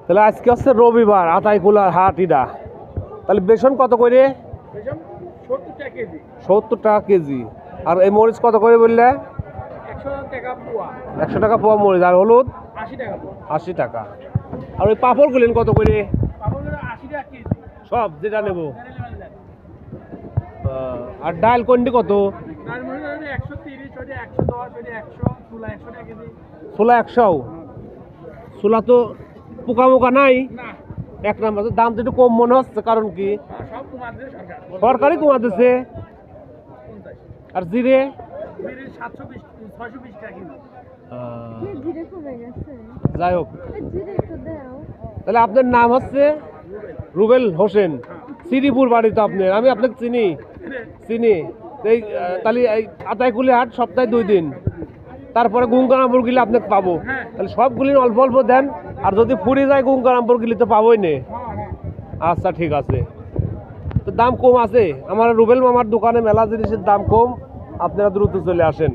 তাহলে আজকে হচ্ছে রবিবার, আতাইকুলার হাট ইডা। তাহলে বেসন কত করে? 70 টাকা কেজি। আর এই মরিচ কত করে বললে? 100 টাকা পোয়া মরিচ। আর হলুদ 80 টাকা। আর ওই পাঁপড় গুলেন কত করে? সব যেটা নেব। আর ডাল কোনটি কত? ছোলা 100। ছোলা তো পোকা মোকা নাই এক নাম্বার। দাম তো একটু কম মনে হচ্ছে, কারণ কি সরকারই কমা দিচ্ছে। আর জিরে যাই হোক, তাহলে আপনার নাম হচ্ছে রুবেল হোসেন, শ্রীপুর বাড়ি তো আপনার। আমি আপনাকে চিনি চিনি এই তাহলে এই আতাইকুলি হাট সপ্তাহে 2 দিন, তারপরে গুঙ্গারামপুর গেলে আপনাকে পাবো। তাহলে সবগুলি অল্প অল্প দেন, আর যদি ফুরি যায় গুঙ্গারামপুর গেলে তো পাবোই না। আচ্ছা ঠিক আছে, তো দাম কম আছে আমার রুবেল মামার দোকানে, মেলা জিনিসের দাম কম, আপনারা দ্রুত চলে আসেন।